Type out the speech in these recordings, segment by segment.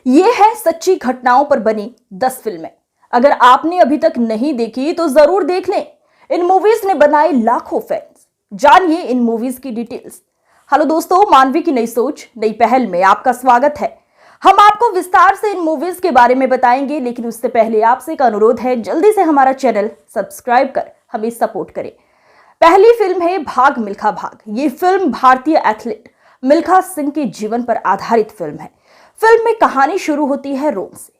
ये है सच्ची घटनाओं पर बनी 10 फिल्में। अगर आपने अभी तक नहीं देखी तो जरूर देख लें। इन मूवीज ने बनाए लाखों फैंस। जानिए इन मूवीज की डिटेल्स। हेलो दोस्तों, मानवी की नई सोच नई पहल में आपका स्वागत है। हम आपको विस्तार से इन मूवीज के बारे में बताएंगे, लेकिन उससे पहले आपसे एक अनुरोध है, जल्दी से हमारा चैनल सब्सक्राइब कर हमें सपोर्ट करें। पहली फिल्म है भाग मिल्खा भाग। ये फिल्म भारतीय एथलीट मिल्खा सिंह के जीवन पर आधारित फिल्म है। फिल्म में कहानी शुरू होती है रोम से।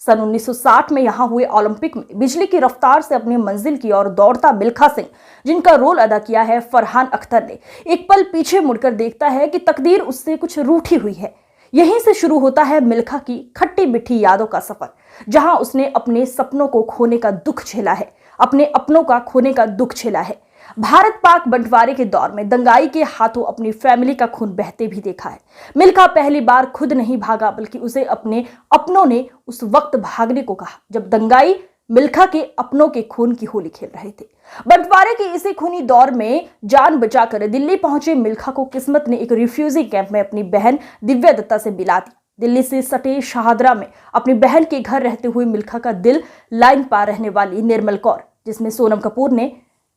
सन 1960 में यहां हुए ओलंपिक में बिजली की रफ्तार से अपनी मंजिल की ओर दौड़ता मिल्खा सिंह, जिनका रोल अदा किया है फरहान अख्तर ने, एक पल पीछे मुड़कर देखता है कि तकदीर उससे कुछ रूठी हुई है। यहीं से शुरू होता है मिल्खा की खट्टी मीठी यादों का सफर, जहां उसने अपने सपनों को खोने का दुख झेला है, अपने अपनों का खोने का दुख झेला है। भारत पाक बंटवारे के दौर में दंगाई के हाथों अपनी फैमिली का खून बहते भी देखा है। मिल्खा पहली बार खुद नहीं भागा, बल्कि उसे अपने अपनों ने उस वक्त भागने को कहा जब दंगाई मिल्खा के अपनों के खून की होली खेल रहे थे। बंटवारे के इसी खूनी दौर में जान बचाकर दिल्ली पहुंचे मिल्खा को किस्मत ने एक रिफ्यूजी कैंप में अपनी बहन दिव्या दत्ता से मिला दी। दिल्ली से सटे शाहदरा में अपनी बहन के घर रहते हुए मिल्खा का दिल लाइन पार रहने वाली निर्मल कौर, जिसमें सोनम कपूर ने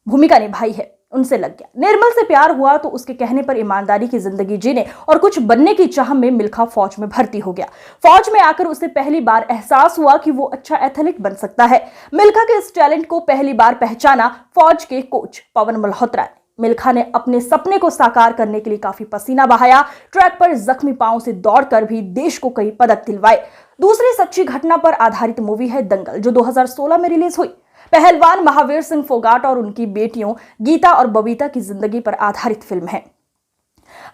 भूमिका निभाई है, उनसे लग गया। निर्मल से प्यार हुआ तो उसके कहने पर ईमानदारी की जिंदगी जीने और कुछ बनने की चाह में मिल्खा फौज में भर्ती हो गया। फौज में आकर उसे पहली बार एहसास हुआ कि वो अच्छा एथलीट बन सकता है। मिल्खा के इस टैलेंट को पहली बार पहचाना फौज के कोच पवन मल्होत्रा ने। मिल्खा ने अपने सपने को साकार करने के लिए काफी पसीना बहाया। ट्रैक पर जख्मी पांव से दौड़कर भी देश को कई पदक दिलवाए। दूसरी सच्ची घटना पर आधारित मूवी है दंगल, जो 2016 में रिलीज हुई। पहलवान महावीर सिंह फोगाट और उनकी बेटियों गीता और बबीता की जिंदगी पर आधारित फिल्म है।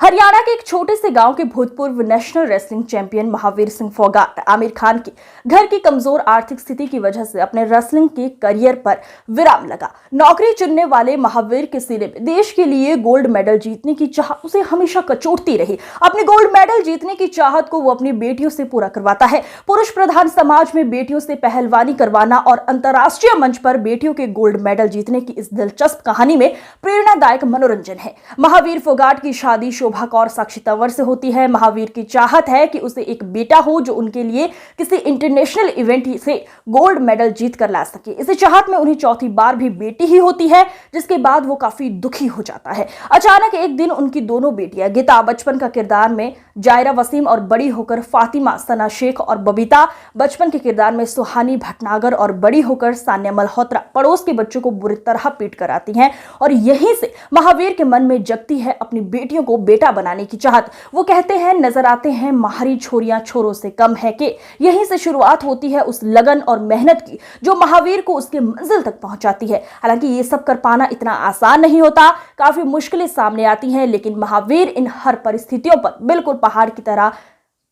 हरियाणा के एक छोटे से गांव के भूतपूर्व national wrestling champion Mahavir Singh Phogat Aamir Khan की घर की कमजोर आर्थिक स्थिति की वजह से अपने रेसलिंग के करियर पर विराम लगा। नौकरी चुनने वाले महावीर के सीने में देश के लिए गोल्ड मेडल जीतने की चाह उसे हमेशा कचोटती रही। अपने गोल्ड मेडल जीतने की चाहत को वो अपनी बेटियों से पूरा करवाता है। पुरुष प्रधान समाज में बेटियों से पहलवानी करवाना और अंतर्राष्ट्रीय मंच पर बेटियों के गोल्ड मेडल जीतने की इस दिलचस्प कहानी में प्रेरणादायक मनोरंजन है। महावीर फोगाट की शादी शोभा कौर साक्षी तंवर से होती है। महावीर की चाहत है कि उसे एक बेटा हो जो उनके लिए किसी इंटरनेशनल इवेंट से गोल्ड मेडल जीत कर ला सके। इस चाहत में उन्हें चौथी बार भी बेटी ही होती है, जिसके बाद वो काफी दुखी हो जाता है। अचानक एक दिन उनकी दोनों बेटियां गीता बचपन का किरदार में जायरा वसीम और बड़ी होकर फातिमा सना शेख, और बबीता बचपन के किरदार में सुहानी भटनागर और बड़ी होकर सान्या मल्होत्रा पड़ोस के बच्चों को बुरी तरह पीट कर आती हैं। और यहीं से महावीर के मन में जगती है अपनी बेटियों को बेटा बनाने की चाहत। वो कहते हैं, नजर आते हैं माहरी छोरियां छोरों से कम है के। यहीं से शुरुआत होती है उस लगन और मेहनत की जो महावीर को उसके मंजिल तक पहुंचाती है। हालांकि ये सब कर पाना इतना आसान नहीं होता, काफी मुश्किलें सामने आती हैं, लेकिन महावीर इन हर परिस्थितियों पर बिल्कुल पहाड़ की तरह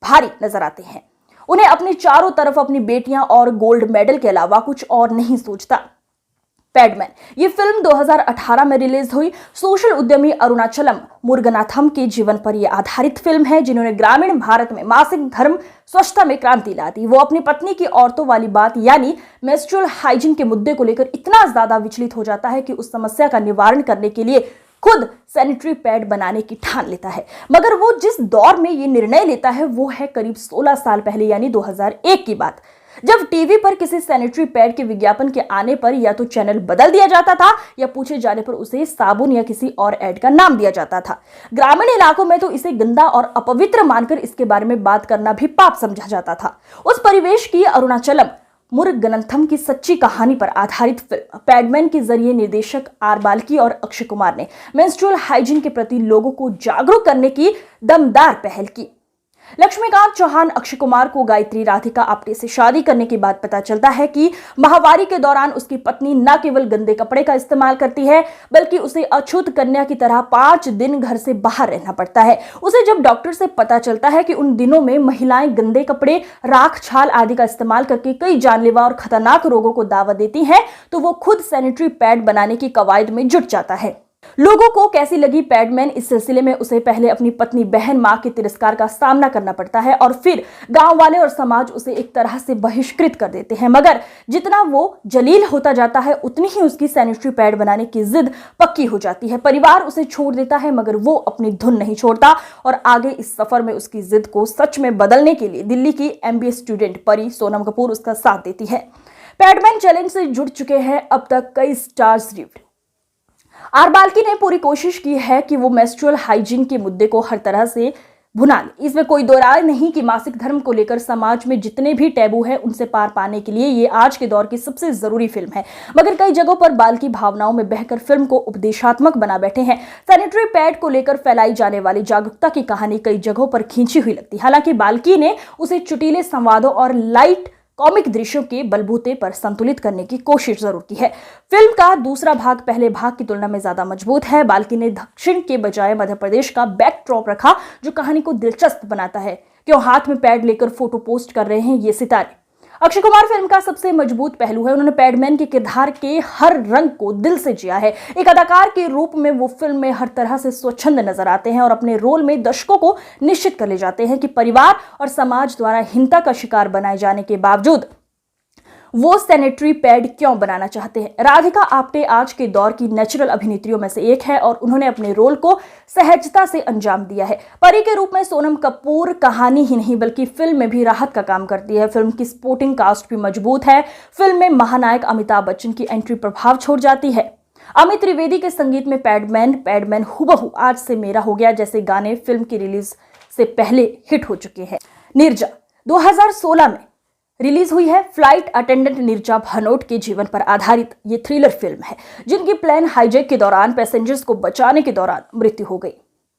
भारी नजर आते हैं। उन्हें अपनी चारों तरफ अपनी बेटियां और गोल्ड मेडल के अलावा कुछ और नहीं सोचता। पैडमैन ये फिल्म 2018 में रिलीज हुई। सोशल उद्यमी अरुणाचलम मुरुगनाथम के जीवन पर यह आधारित फिल्म है, जिन्होंने ग्रामीण भारत में मासिक धर्म स्वच्छता में क्रांति ला दी। वो अपनी पत्नी की औरतों वाली बात यानी मेंस्ट्रुअल हाइजीन के मुद्दे को लेकर इतना ज्यादा विचलित हो जाता है कि उस समस्या का निवारण करने के लिए खुद सैनिटरी पैड बनाने की ठान लेता है। मगर वो जिस दौर में ये निर्णय लेता है वो है करीब 16 साल पहले, यानी 2001 की बात, जब टीवी पर किसी सैनिटरी पैड के विज्ञापन के आने पर या तो चैनल बदल दिया जाता था या पूछे जाने पर उसे साबुन या किसी और ऐड का नाम दिया जाता था। ग्रामीण इलाकों में तो इसे गंदा और अपवित्र मानकर इसके बारे में बात करना भी पाप समझा जाता था। उस परिवेश की अरुणाचलम मुरुगनंथम की सच्ची कहानी पर आधारित फिल्म पैडमैन के जरिए निर्देशक आर बाल्की और अक्षय कुमार ने मेंस्ट्रुअल हाइजीन के प्रति लोगों को जागरूक करने की दमदार पहल की। लक्ष्मीकांत चौहान अक्षय कुमार को गायत्री राधिका आप्टे से शादी करने के बाद पता चलता है कि माहवारी के दौरान उसकी पत्नी न केवल गंदे कपड़े का इस्तेमाल करती है, बल्कि उसे अछूत कन्या की तरह 5 दिन घर से बाहर रहना पड़ता है। उसे जब डॉक्टर से पता चलता है कि उन दिनों में महिलाएं गंदे कपड़े, राख, छाल आदि का इस्तेमाल करके कई जानलेवा और खतरनाक रोगों को दावा देती हैं, तो वो खुद सैनिटरी पैड बनाने की कवायद में जुट जाता है। लोगों को कैसी लगी पैडमैन, इस सिलसिले में उसे पहले अपनी पत्नी, बहन, मां के तिरस्कार का सामना करना पड़ता है और फिर गांव वाले और समाज उसे एक तरह से बहिष्कृत कर देते हैं। मगर जितना वो जलील होता जाता है उतनी ही उसकी सैनिटरी पैड बनाने की जिद पक्की हो जाती है। परिवार उसे छोड़ देता है मगर वो अपनी धुन नहीं छोड़ता और आगे इस सफर में उसकी जिद को सच में बदलने के लिए दिल्ली की MBA स्टूडेंट परी सोनम कपूर उसका साथ देती है। पैडमैन चैलेंज से जुड़ चुके हैं अब तक कई स्टार्स रिव्ड। आर बाल्की ने पूरी कोशिश की है कि वो मेंस्ट्रुअल हाइजीन के मुद्दे को हर तरह से भुना ले। इसमें कोई दो राय नहीं कि मासिक धर्म को लेकर समाज में जितने भी टैबू हैं उनसे पार पाने के लिए ये आज के दौर की सबसे जरूरी फिल्म है। मगर कई जगहों पर बाल्की भावनाओं में बहकर फिल्म को उपदेशात्मक बना बैठे हैं। सैनिटरी पैड को लेकर फैलाई जाने वाली जागरूकता की कहानी कई जगहों पर खींची हुई लगती है। हालांकि बाल्की ने उसे चुटीले संवादों और लाइट कॉमिक दृश्यों के बलबूते पर संतुलित करने की कोशिश जरूर की है। फिल्म का दूसरा भाग पहले भाग की तुलना में ज्यादा मजबूत है। बाल्की ने दक्षिण के बजाय मध्य प्रदेश का बैकड्रॉप रखा जो कहानी को दिलचस्प बनाता है। क्यों हाथ में पैड लेकर फोटो पोस्ट कर रहे हैं ये सितारे। अक्षय कुमार फिल्म का सबसे मजबूत पहलू है। उन्होंने पैडमैन के किरदार के हर रंग को दिल से जिया है। एक अदाकार के रूप में वो फिल्म में हर तरह से स्वच्छंद नजर आते हैं और अपने रोल में दर्शकों को निश्चित कर ले जाते हैं कि परिवार और समाज द्वारा हिंसा का शिकार बनाए जाने के बावजूद वो सैनिटरी पैड क्यों बनाना चाहते हैं। राधिका आप्टे आज के दौर की नेचुरल अभिनेत्रियों में से एक है और उन्होंने अपने रोल को सहजता से अंजाम दिया है। परी के रूप में सोनम कपूर कहानी ही नहीं बल्कि फिल्म में भी राहत का काम करती है। फिल्म की सपोर्टिंग कास्ट भी मजबूत है। फिल्म में महानायक अमिताभ बच्चन की एंट्री प्रभाव छोड़ जाती है। अमित त्रिवेदी के संगीत में पैडमैन हुबहू आज से मेरा हो गया जैसे गाने फिल्म की रिलीज से पहले हिट हो चुके हैं। नीरजा 2016 में रिलीज हुई है। फ्लाइट अटेंडेंट नीरजा भनोट के जीवन पर आधारित ये थ्रिलर फिल्म है जिनकी प्लेन हाईजैक के दौरान पैसेंजर्स को बचाने के दौरान मृत्यु हो गई।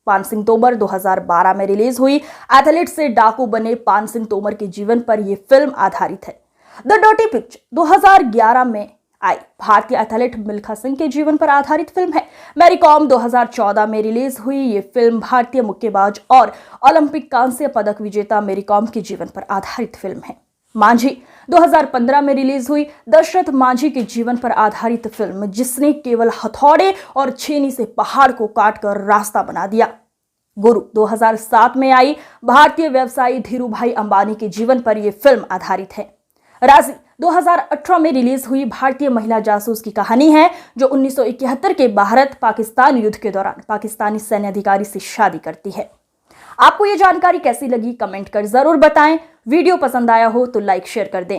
पान सिंह तोमर 2012 में रिलीज हुई। एथलीट से डाकू बने पान सिंह तोमर के जीवन पर यह फिल्म आधारित है। द डर्टी पिक्चर 2011 में आई भारतीय एथलीट मिल्खा सिंह के जीवन पर आधारित फिल्म है। मैरी कॉम 2014 में रिलीज हुई। ये फिल्म भारतीय मुक्केबाज और ओलंपिक कांस्य पदक विजेता मैरी कॉम के जीवन पर आधारित फिल्म है। मांझी 2015 में रिलीज हुई। दशरथ मांझी के जीवन पर आधारित फिल्म जिसने केवल हथौड़े और छेनी से पहाड़ को काटकर रास्ता बना दिया। गुरु 2007 में आई। भारतीय व्यवसायी धीरूभाई अंबानी के जीवन पर यह फिल्म आधारित है। राजी 2018 में रिलीज हुई भारतीय महिला जासूस की कहानी है जो 1971 के भारत पाकिस्तान युद्ध के दौरान पाकिस्तानी सैन्य अधिकारी से शादी करती है। आपको ये जानकारी कैसी लगी कमेंट कर जरूर बताएं। वीडियो पसंद आया हो तो लाइक शेयर कर दें।